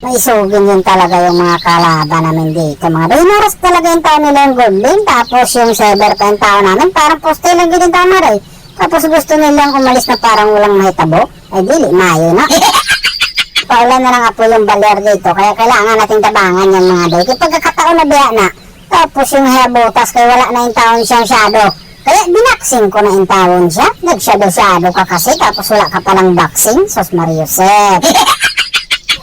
Maisugin yun talaga yung mga kalaban namin dito mga doy. Inaras talaga yung tao nila yung gold lane. Tapos yung silver pa yung tao namin. Parang poste lang din tao na rin. Tapos gusto nilang umalis na parang walang mahitabo. Ay dili, mayo na. Paulan na lang nga po yung baler dito. Kaya kailangan nating tabangan yung mga doy. Kaya pagkakataon na biya na. Tapos yung hayabutas kaya wala na yung taon siyang shadow. Kaya binaksing ko na yung taon siya. Nag-shadow ka kasi. Tapos wala ka palang boxing. Sos Mariusep.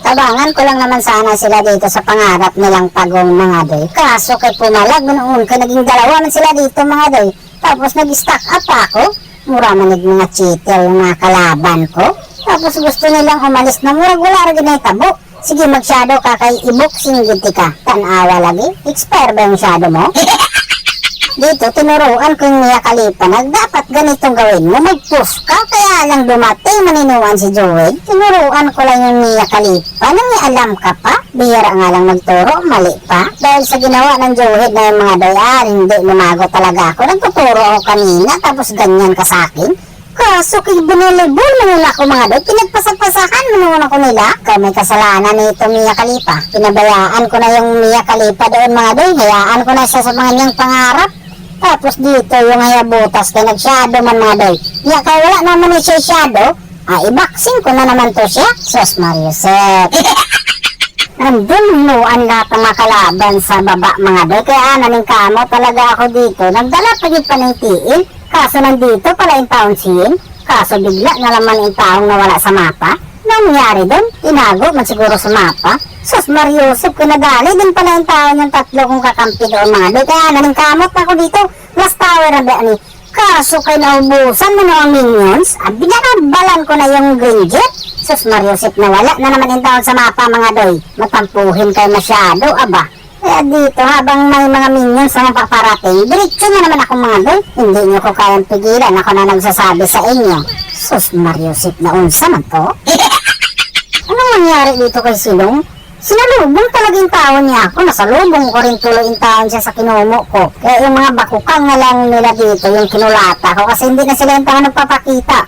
Tabangan ko lang naman sana sila dito sa pangarap nilang tagong mga doy. Kaso kay pumalag noon kay naging dalawa man sila dito mga doy. Tapos nag-stack up ako. Mura manig mga cheater yung mga kalaban ko. Tapos gusto nilang umalis na murag wala rin na itabo. Sige mag-shadow ka kay i-boxing giti ka. Tanawa lagi. Expire ba yung shadow mo? Dito, tinuruan ko yung Mia Khalifa na dapat ganitong gawin mo, mag-push ka. Kaya lang dumating maninuan si Joey. Tinuruan ko lang yung Mia Khalifa. Nang alam ka pa, bihira nga lang magturo, mali pa. Dahil sa ginawa ng Joey na yung mga dayan, hindi lumago talaga ako. Nagtuturo ako kanina, tapos ganyan ka sa akin. Kaso kay binilibol muna ako mga doy. Pinagpasapasakan muna ako nila. Ikaw may kasalanan nito Mia Khalifa. Pinabayaan ko na yung Mia Khalifa doon mga doy. Hayaan ko na siya sa mga niyang pangarap. Tapos dito yung hayabutas kaya nag-shadow man mga doy. Kaya kaya wala naman siya shadow. I-boxing ko na naman to siya. Sos Mariusep. Nandun nuan lahat ng mga kalaban sa baba mga doy. Kaya naning kamo talaga ako dito. Nagdala pagit pa ng tiil. Kaso nandito pala yung taon siyin. Kaso bigla na naman yung taong nawala sa mapa. Nangyari doon? Tinago man siguro sa mapa. Sos Mariusep, kinadali din pala yung taon yung tatlo kong kakampi doon mga doy. Kaya naning kamot ako dito. Last tower na ba ni? Kaso kay naubusan mo na ang minions. Binanabalan ko na yung green jet. Sos Mariusep, nawala na naman yung taon sa mapa mga doy. Matampuhin kayo masyado, aba. Kaya dito habang may mga minions na mapaparating, diretso na naman ako mga doy. Hindi nyo ko kayang pigilan, ako na nagsasabi sa inyo. Sus Mariusep, na unsa man to? Anong nangyari dito kay Silong? Sinalubong talaga yung taon niya ako. Nasalubong ko rin tuloy yung taon siya sa kinumo ko. Kaya yung mga bakukang na lang nila dito, yung kinulata ko, kasi hindi na sila yung taon nagpapakita.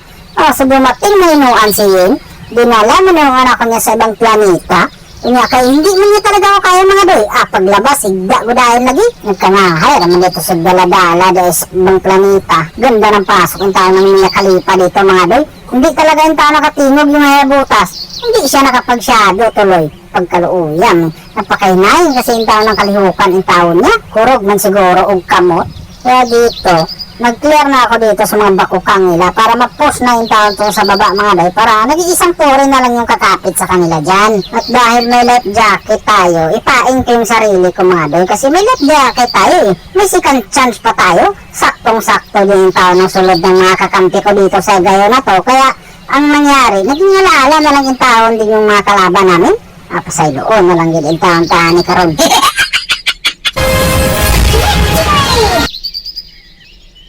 So dumating na inuan si Yin, dinala mo na yung anak ko niya sa ibang planeta. Kaya kaya hindi mo niya talaga ako kaya mga doy. Paglabas, igda ko dahil lagi. Nagkangahay, naman dito sa daladala dahil sa ibang planeta. Ganda ng pasok yung tao ng Mia Khalifa dito mga doy. Hindi talaga yung tao nakatingog yung hayabutas. Hindi siya nakapag-shadow tuloy. Pagkaluuyan. Napakainayin kasi yung tao ng kalihukan yung tao niya. Kurog man siguro og kamot. Kaya dito, nag-clear na ako dito sa mga bakukang nila para ma-push na yung tao to sa baba mga doy para nag-iisang tore na lang yung kakapit sa kanila dyan. At dahil may life jacket tayo, ipain ko yung sarili ko mga doy kasi may life jacket tayo eh. May second chance pa tayo. Saktong-sakto din yung tao ng sulod ng mga kakampi ko dito sa gayo na to. Kaya ang nangyari, naging alala na lang yung tao din yung mga kalaban namin. Pasay doon na lang din yung taon-tahan ni Karon.